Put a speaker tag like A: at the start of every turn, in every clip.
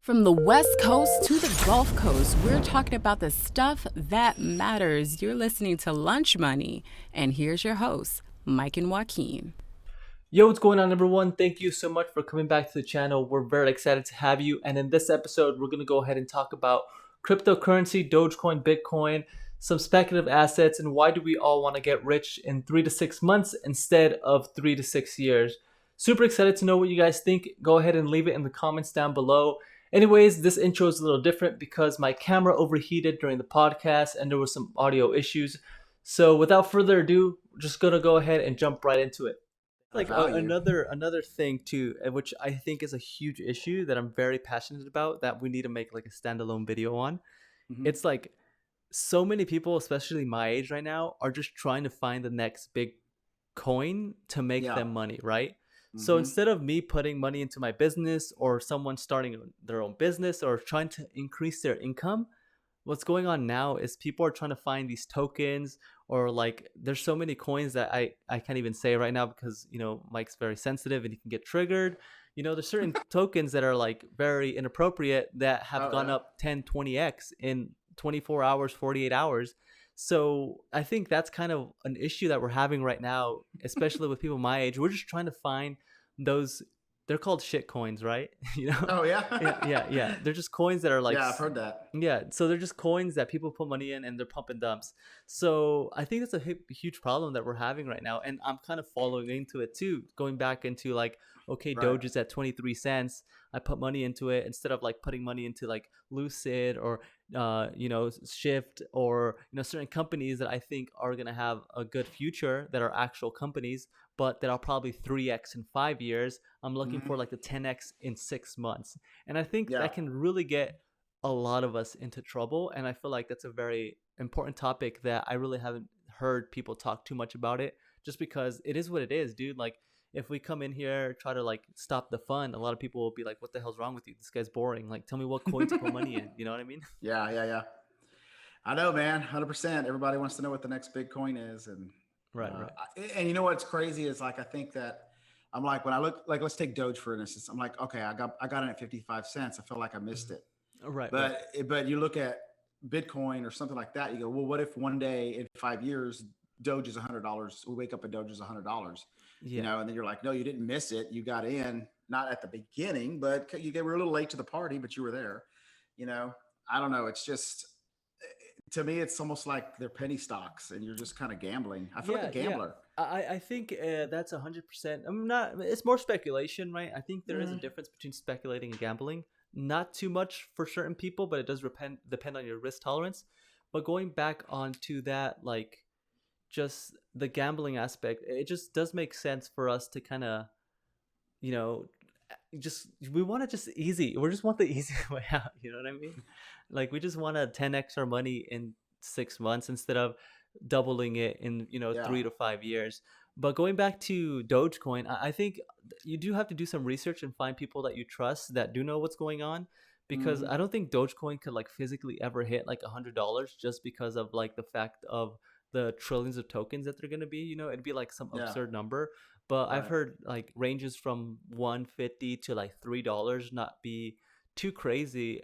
A: From the West Coast to the Gulf Coast, we're talking about the stuff that matters. You're listening to Lunch Money, and here's your hosts, Mike and Joaquin.
B: Yo, what's going on, everyone? Thank you so much for coming back to the channel. We're very excited to have you. And in this episode, we're going to go ahead and talk about cryptocurrency, Dogecoin, Bitcoin, some speculative assets, and why do we all want to get rich in 3 to 6 months instead of 3 to 6 years. Super excited to know what you guys think. Go ahead and leave it in the comments down below. Anyways, this intro is a little different because my camera overheated during the podcast and there were some audio issues. So without further ado, we're just going to go ahead and jump right into it. Another thing too, which I think is a huge issue that I'm very passionate about, that we need to make like a standalone video on. It's like so many people, especially my age right now, are just trying to find the next big coin to make them money, right? So instead of me putting money into my business or someone starting their own business or trying to increase their income, what's going on now is people are trying to find these tokens, or like there's so many coins that I can't even say right now because, you know, Mike's very sensitive and he can get triggered. You know, there's certain tokens that are like very inappropriate that have gone up 10, 20x in 24 hours, 48 hours. So I think that's kind of an issue that we're having right now, especially with people my age. We're just trying to find those. They're called shit coins, right? You know?
C: Oh yeah.
B: yeah. They're just coins that are like,
C: yeah, I've heard that.
B: Yeah, so they're just coins that people put money in and they're pump and dumps. So I think that's a huge problem that we're having right now, and I'm kind of following into it too, going back into like, okay, Doge is at 23 cents. I put money into it instead of like putting money into like Lucid or Shift, or certain companies that I think are gonna have a good future, that are actual companies, but that are probably 3x in 5 years. I'm looking for like the 10x in 6 months, and I think that can really get a lot of us into trouble. And I feel like that's a very important topic that I really haven't heard people talk too much about it, just because it is what it is, dude. Like, if we come in here, try to like stop the fun, a lot of people will be like, what the hell's wrong with you? This guy's boring. Like, tell me what coin to put money in. You know what I mean?
C: Yeah. I know, man. 100%. Everybody wants to know what the next big coin is. And
B: right.
C: And you know what's crazy is, like, I think that I'm like, when I look, like, let's take Doge for instance. I'm like, okay, I got it at 55 cents. I feel like I missed it.
B: Right.
C: But you look at Bitcoin or something like that, you go, well, what if one day in 5 years Doge is $100? We wake up and Doge is $100. You know, and then you're like, no, you didn't miss it. You got in, not at the beginning, but you were a little late to the party, but you were there. You know, I don't know. It's just, to me, it's almost like they're penny stocks and you're just kind of gambling. I feel like a gambler.
B: I think that's 100%. I'm not, it's more speculation, right? I think there is a difference between speculating and gambling. Not too much for certain people, but it does depend on your risk tolerance. But going back onto that, like, just the gambling aspect, it just does make sense for us to kind of, we want to just we just want the easy way out. You know what I mean? Like, we just want to 10x our money in 6 months instead of doubling it in 3 to 5 years. But going back to Dogecoin, I think you do have to do some research and find people that you trust that do know what's going on, because I don't think Dogecoin could like physically ever hit like $100, just because of like the fact of the trillions of tokens that they're going to be. It'd be like some absurd number. But I've heard like ranges from $1.50 to like $3 not be too crazy,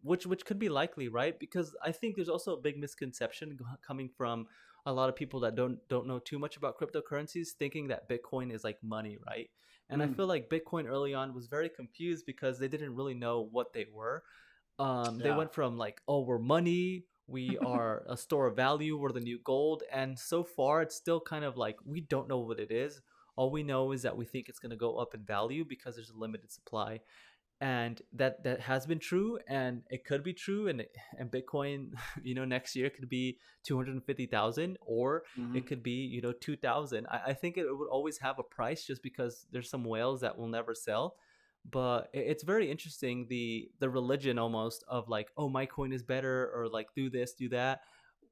B: which could be likely, right? Because I think there's also a big misconception coming from a lot of people that don't know too much about cryptocurrencies, thinking that Bitcoin is like money, right? And I feel like Bitcoin early on was very confused because they didn't really know what they were. They went from like, oh, we're money, we are a store of value, we're the new gold. And so far, it's still kind of like, we don't know what it is. All we know is that we think it's going to go up in value because there's a limited supply. And that has been true, and it could be true, and Bitcoin, next year could be 250,000, or it could be 2,000. I think it would always have a price, just because there's some whales that will never sell. But it's very interesting, the religion almost of like, oh, my coin is better, or like do this, do that,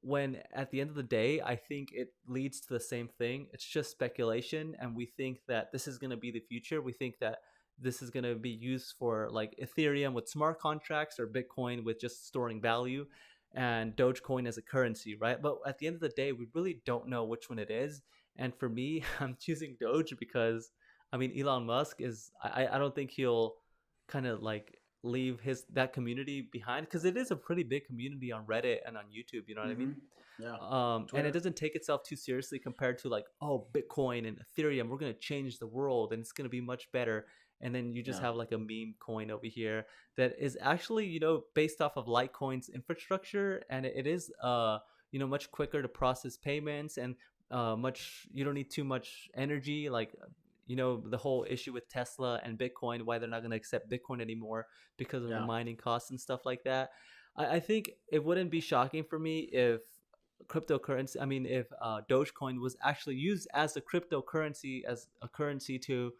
B: when at the end of the day, I think it leads to the same thing. It's just speculation, and we think that this is going to be the future. We think that this is going to be used for like Ethereum with smart contracts, or Bitcoin with just storing value, and Dogecoin as a currency, right? But at the end of the day, we really don't know which one it is. And for me, I'm choosing Doge because, I mean, Elon Musk is, I don't think he'll kind of like leave that community behind, because it is a pretty big community on Reddit and on YouTube. You know what I mean?
C: Yeah.
B: And it doesn't take itself too seriously compared to like, oh, Bitcoin and Ethereum, we're gonna change the world and it's gonna be much better. And then you just have like a meme coin over here that is actually, based off of Litecoin's infrastructure, and it is much quicker to process payments, and you don't need too much energy, like the whole issue with Tesla and Bitcoin, why they're not going to accept Bitcoin anymore because of the mining costs and stuff like that. I think it wouldn't be shocking for me if if Dogecoin was actually used as a cryptocurrency, as a currency to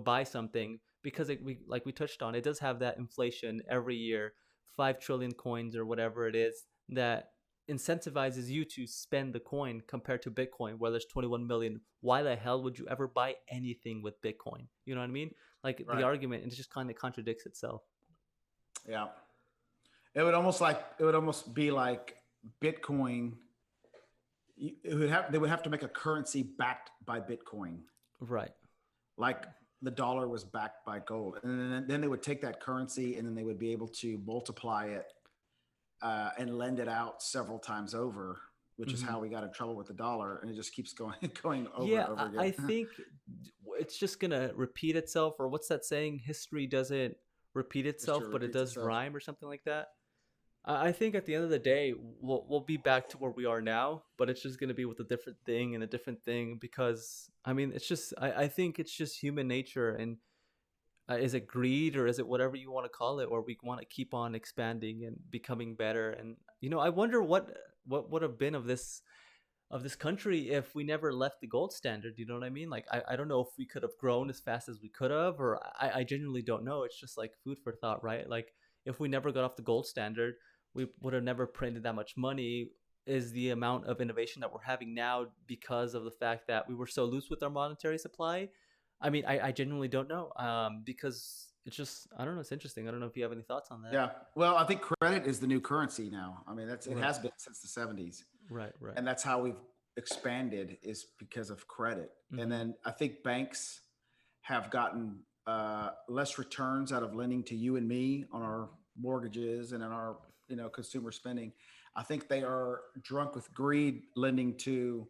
B: buy something, because we touched on, it does have that inflation every year, 5 trillion coins or whatever it is, that incentivizes you to spend the coin, compared to Bitcoin where there's 21 million. Why the hell would you ever buy anything with Bitcoin? You know what I mean? Like the argument, it just kind of contradicts itself.
C: Yeah. It would almost be like Bitcoin. They would have to make a currency backed by Bitcoin.
B: Right.
C: Like the dollar was backed by gold. And then they would take that currency and then they would be able to multiply it and lend it out several times over, which is how we got in trouble with the dollar. And it just keeps going over and over again.
B: I think it's just going to repeat itself, or what's that saying? History doesn't repeat itself, but it does rhyme, or something like that. I think at the end of the day, we'll be back to where we are now, but it's just going to be with a different thing and a different thing, because it's just, I think it's just human nature. And is it greed, or is it whatever you want to call it, or we want to keep on expanding and becoming better? And I wonder what would have been of this country if we never left the gold standard. You know what I mean? Like I don't know if we could have grown as fast as we could have, or I genuinely don't know. It's just like food for thought, right? Like if we never got off the gold standard, we would have never printed that much money. Is the amount of innovation that we're having now because of the fact that we were so loose with our monetary supply? I genuinely don't know, because it's just, I don't know. It's interesting. I don't know if you have any thoughts on that.
C: Yeah. Well, I think credit is the new currency now. It has been since the 70s.
B: Right.
C: And that's how we've expanded, is because of credit. And then I think banks have gotten less returns out of lending to you and me on our mortgages and in our, consumer spending. I think they are drunk with greed lending to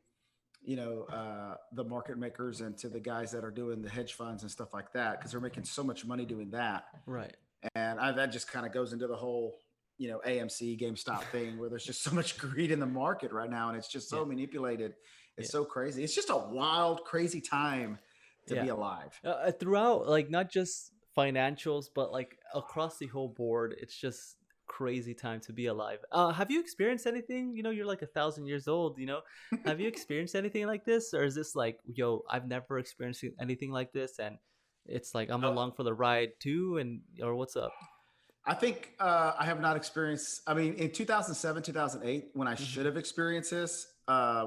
C: the market makers and to the guys that are doing the hedge funds and stuff like that, because they're making so much money doing that.
B: Right.
C: And that just kind of goes into the whole, AMC, GameStop thing, where there's just so much greed in the market right now, and it's just so manipulated. It's so crazy. It's just a wild, crazy time to be alive.
B: Throughout, like, not just financials, but like across the whole board, it's just crazy time to be alive. Have you experienced anything? You're like 1,000 years old. Have you experienced anything like this, or is this like, I've never experienced anything like this, and it's like I'm along for the ride too, or what's up?
C: I think I have not experienced. In 2007, 2008, when I should have experienced this,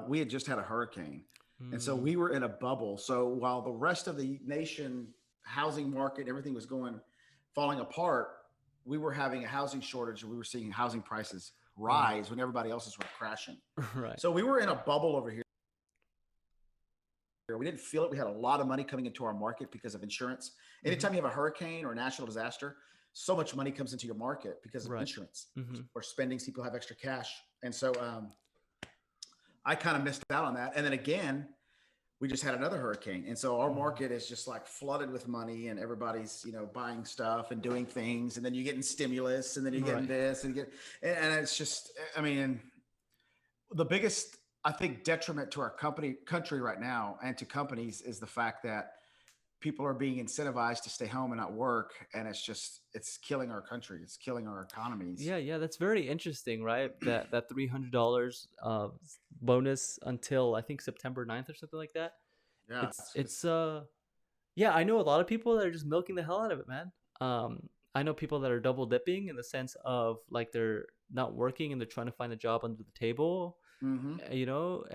C: we had just had a hurricane, and so we were in a bubble. So while the rest of the nation, housing market, everything was falling apart, we were having a housing shortage, and we were seeing housing prices rise when everybody else's were crashing.
B: Right.
C: So we were in a bubble over here. We didn't feel it. We had a lot of money coming into our market because of insurance. Anytime you have a hurricane or a national disaster, so much money comes into your market because of insurance or spending. People have extra cash. And so I kind of missed out on that. And then again, we just had another hurricane. And so our market is just like flooded with money, and everybody's, buying stuff and doing things. And then you're getting stimulus, and then you're getting this and and it's just, the biggest, I think, detriment to our country right now, and to companies, is the fact that people are being incentivized to stay home and not work. And it's killing our country. It's killing our economies.
B: Yeah. That's very interesting, right? That $300 bonus until I think September 9th or something like that.
C: Yeah.
B: It's I know a lot of people that are just milking the hell out of it, man. I know people that are double dipping, in the sense of like they're not working and they're trying to find a job under the table, I know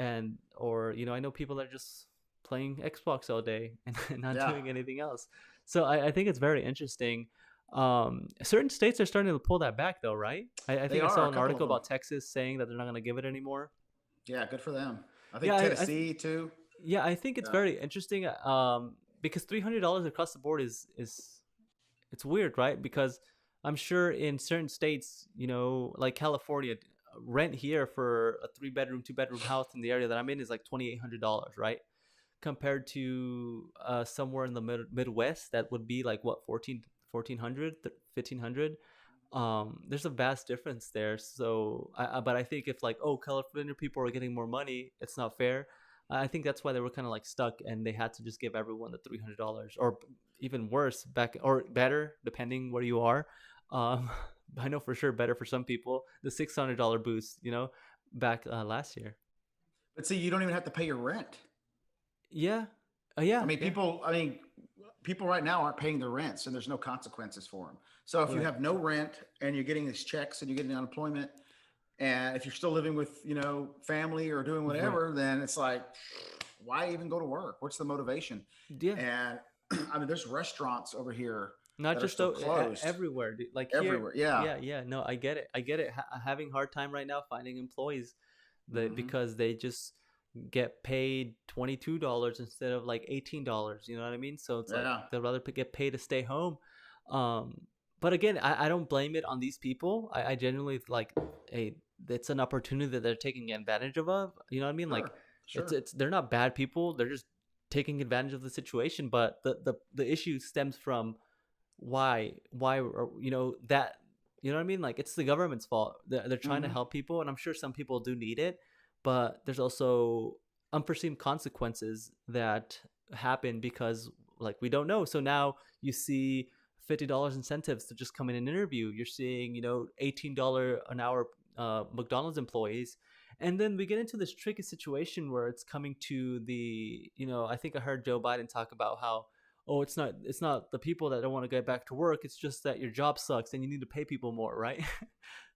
B: people that are just playing Xbox all day and not doing anything else. So I think it's very interesting. Certain states are starting to pull that back, though, right? I think I saw an article about Texas saying that they're not going to give it anymore.
C: Yeah, good for them. I think Tennessee too.
B: Yeah, I think it's very interesting. Because $300 across the board is it's weird, right? Because I'm sure in certain states, like California, rent here for a 3 bedroom, 2 bedroom house in the area that I'm in is like $2,800, right? Compared to somewhere in the Midwest, that would be like what, 1400, 1500. There's a vast difference there. So but I think if like, oh, California people are getting more money, it's not fair. I think that's why they were kind of like stuck, and they had to just give everyone the $300, or even worse, back, or better depending where you are. um I know for sure better for some people, the $600 boost, back last year.
C: But see, you don't even have to pay your rent.
B: Yeah.
C: I mean,
B: Yeah.
C: people right now aren't paying their rents, and there's no consequences for them. So if you
B: Right.
C: have no rent and you're getting these checks and you're getting unemployment, and if you're still living with, family or doing
B: Right.
C: whatever, then it's like, why even go to work? What's the motivation?
B: Yeah.
C: And I mean, there's restaurants over here
B: Not
C: that are
B: just
C: still closed
B: everywhere, dude. Like here.
C: everywhere. Yeah.
B: Yeah. No, I get it. Having hard time right now finding employees, that
C: Hmm.
B: because they just get paid $22 instead of like $18. You know what I mean? So it's like
C: Yeah.
B: they'd rather get paid to stay home. um but again, I don't blame it on these people. I genuinely like, a it's an opportunity that they're taking advantage of. You know what I mean? Like,
C: Sure. Sure.
B: it's they're not bad people, they're just taking advantage of the situation. But the issue stems from why that, you know what I mean? Like, it's the government's fault. They're trying to
C: Hmm.
B: help people, and I'm sure some people do need it, but there's also unforeseen consequences that happen because, like, we don't know. So now you see $50 incentives to just come in and interview. You're seeing, $18 an hour McDonald's employees. And then we get into this tricky situation where it's coming to the, I think I heard Joe Biden talk about how, oh, it's not the people that don't want to get back to work, it's just that your job sucks and you need to pay people more, right?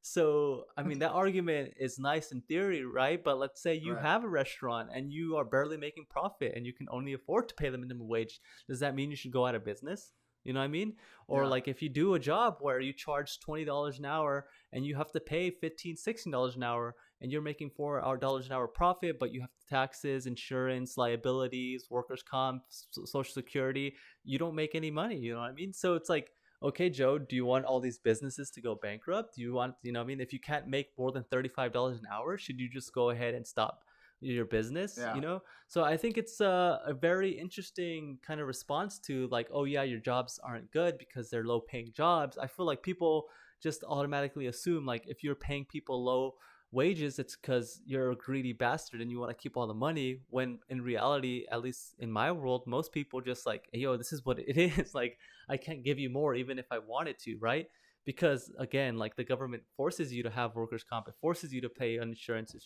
B: So I mean, that argument is nice in theory, right? But let's say you
C: Right.
B: have a restaurant and you are barely making profit and you can only afford to pay the minimum wage. Does that mean you should go out of business? You know what I mean? Or
C: Yeah.
B: like, if you do a job where you charge $20 an hour and you have to pay $15, $16 an hour, and you're making $4 an hour profit, but you have taxes, insurance, liabilities, workers' comp, social security, you don't make any money. You know what I mean? So it's like, okay, Joe, do you want all these businesses to go bankrupt? Do you want, what I mean? If you can't make more than $35 an hour, should you just go ahead and stop your business?
C: Yeah.
B: So I think it's a very interesting kind of response to, like, oh yeah, your jobs aren't good because they're low paying jobs. I feel like people just automatically assume, like, if you're paying people low wages, it's because you're a greedy bastard and you want to keep all the money, when in reality, at least in my world, most people just like, hey, yo, this is what it is. Like, I can't give you more even if I wanted to, right? Because again, like, the government forces you to have workers' comp, it forces you to pay insurance, it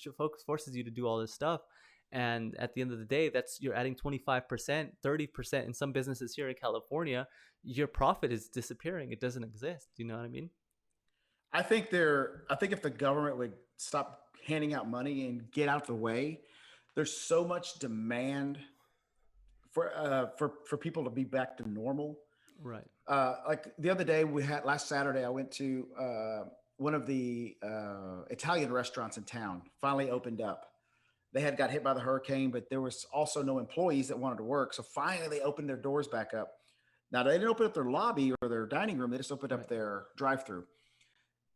B: forces you to do all this stuff. And at the end of the day, that's, you're adding 25%, 30% in some businesses here in California. Your profit is disappearing, it doesn't exist. You know what I mean?
C: I think if the government would stop handing out money and get out of the way, there's so much demand for people to be back to normal.
B: Right.
C: Like the other day, we had last Saturday, I went to one of the Italian restaurants in town. Finally opened up. They had got hit by the hurricane, but there was also no employees that wanted to work. So finally, they opened their doors back up. Now they didn't open up their lobby or their dining room; they just opened up
B: Right.
C: their drive-through.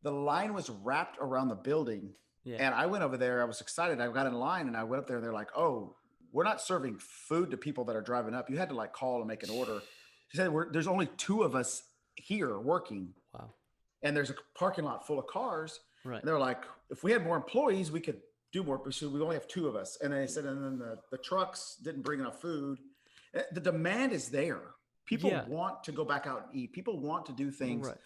C: The line was wrapped around the building,
B: Yeah.
C: and I went over there. I was excited. I got in line and I went up there, and they're like, "Oh, we're not serving food to people that are driving up. You had to like call and make an order." She said, there's only two of us here working,
B: Wow.
C: and there's a parking lot full of cars.
B: Right.
C: And they're like, if we had more employees, we could do more. But we only have two of us. And they said, and then the trucks didn't bring enough food. The demand is there. People
B: Yeah.
C: want to go back out and eat. People want to do things,
B: Right.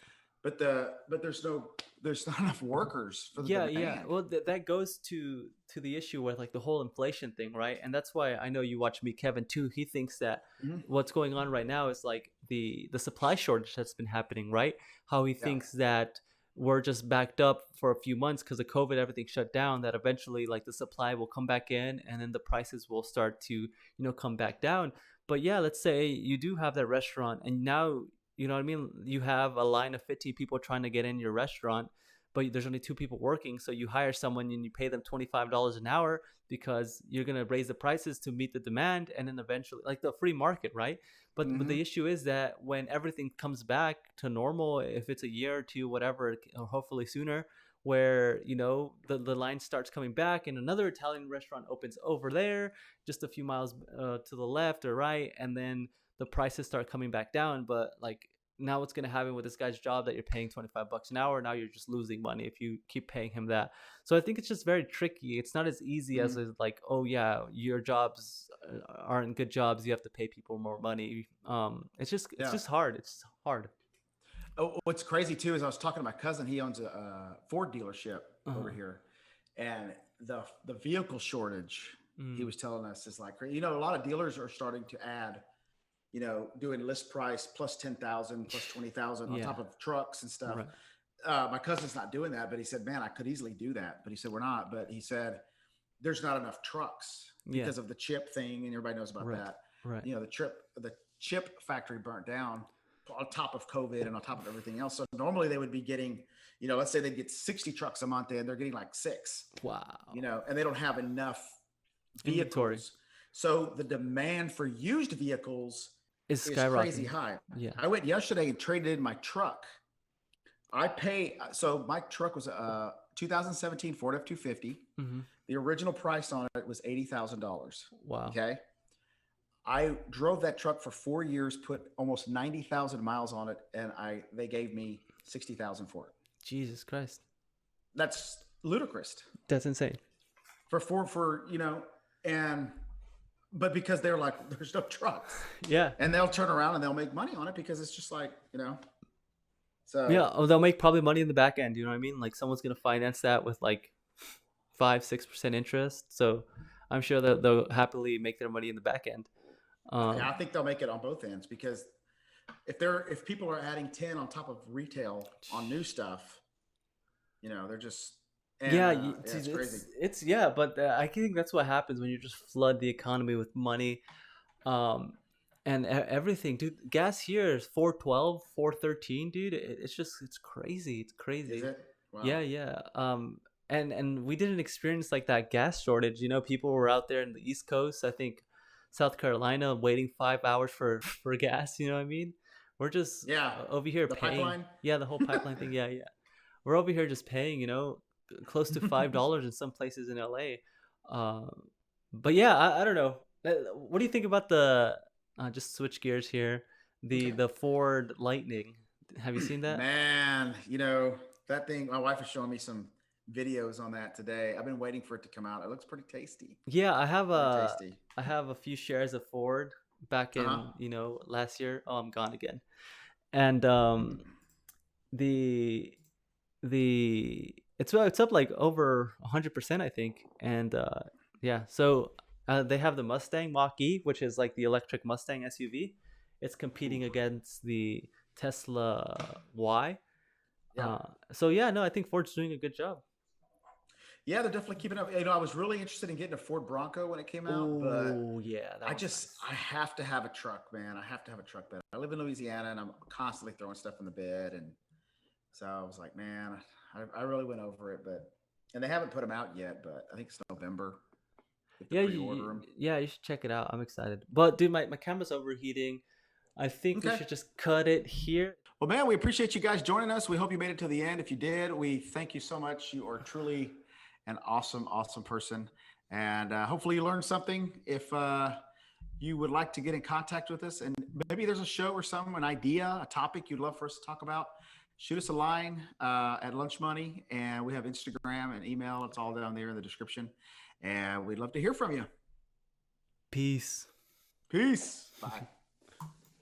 C: but there's not enough workers for the
B: Yeah,
C: demand.
B: well, that goes to the issue with, like, the whole inflation thing, right? And that's why I know you watch Meet Kevin too. He thinks that
C: Mhm.
B: what's going on right now is like the supply shortage that's been happening, right? How he thinks that we're just backed up for a few months because of COVID, everything shut down, that eventually, like, the supply will come back in and then the prices will start to, come back down. But yeah, let's say you do have that restaurant and now, you know what I mean, you have a line of 15 people trying to get in your restaurant, but there's only 2 people working. So you hire someone and you pay them $25 an hour because you're going to raise the prices to meet the demand, and then eventually, like the free market, right? But the issue is that when everything comes back to normal, if it's a year or two, whatever, or hopefully sooner, where the line starts coming back and another Italian restaurant opens over there just a few miles to the left or right, and then the prices start coming back down. But like, now what's going to happen with this guy's job that you're paying $25 an hour? Now you're just losing money if you keep paying him that. So I think it's just very tricky. It's not as easy as like, oh yeah, your jobs aren't good jobs, you have to pay people more money. It's just hard. It's hard.
C: Oh, what's crazy too is I was talking to my cousin. He owns a Ford dealership over here, and the vehicle shortage he was telling us is like, a lot of dealers are starting to add, doing list price plus 10,000 plus 20,000 on top of trucks and stuff. Right. My cousin's not doing that, but he said, man, I could easily do that. But he said, we're not. But he said, there's not enough trucks because of the chip thing. And everybody knows about that. Right. The chip factory burnt down on top of COVID and on top of everything else. So normally they would be getting, let's say they'd get 60 trucks a month and they're getting like 6.
B: Wow.
C: And they don't have enough vehicles. Inventory. So the demand for used vehicles is crazy high. Yeah. I went yesterday and traded in my truck. So my truck was a 2017 Ford F-250. The original price on it was $80,000. Wow. Okay. I drove that truck for 4 years, put almost 90,000 miles on it, and they gave me $60,000 for it.
B: Jesus Christ.
C: That's ludicrous.
B: That's insane.
C: But because they're like, there's no trucks.
B: Yeah.
C: And they'll turn around and they'll make money on it because it's just like, So
B: yeah, they'll make probably money in the back end. You know what I mean? Like someone's going to finance that with like 5-6% interest. So I'm sure that they'll happily make their money in the back end.
C: I think they'll make it on both ends, because if people are adding 10 on top of retail on new stuff, they're just, it's crazy.
B: But I think that's what happens when you just flood the economy with money, and everything, dude. Gas here is $4.12, $4.13, dude. It's crazy. It's crazy.
C: Is it? Wow.
B: Yeah. And we didn't experience like that gas shortage. People were out there in the East Coast, I think South Carolina, waiting 5 hours for gas. You know what I mean? We're just over here
C: the
B: paying.
C: Pipeline?
B: Yeah, the whole pipeline thing. Yeah. We're over here just paying, close to $5 in some places in LA. But yeah, I don't know. What do you think about the just switch gears here, the Ford Lightning? Have you seen that?
C: Man, that thing, my wife is showing me some videos on that today. I've been waiting for it to come out. It looks pretty tasty.
B: Yeah, I have a few shares of Ford back in last year. Oh, I'm gone again. And it's up like over 100%, I think. And so they have the Mustang Mach-E, which is like the electric Mustang SUV. It's competing against the Tesla Y. I think Ford's doing a good job.
C: Yeah, they're definitely keeping up. I was really interested in getting a Ford Bronco when it came out.
B: Oh, yeah.
C: I have to have a truck, man. I have to have a truck bed. I live in Louisiana and I'm constantly throwing stuff in the bed. And so I was like, man, I really went over it. And they haven't put them out yet, but I think it's November.
B: You should check it out. I'm excited. But dude, my camera's overheating. I think we should just cut it here.
C: Well, man, we appreciate you guys joining us. We hope you made it to the end. If you did, we thank you so much. You are truly an awesome person. And hopefully you learned something. If you would like to get in contact with us, and maybe there's a show or something, an idea, a topic you'd love for us to talk about, shoot us a line at Lunch Money. And we have Instagram and email. It's all down there in the description. And we'd love to hear from you.
B: Peace.
C: Bye.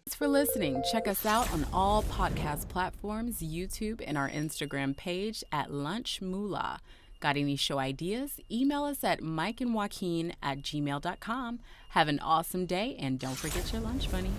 A: Thanks for listening. Check us out on all podcast platforms, YouTube, and our Instagram page at Lunch Moolah. Got any show ideas? Email us at mikeandjoaquin@gmail.com. Have an awesome day, and don't forget your lunch money.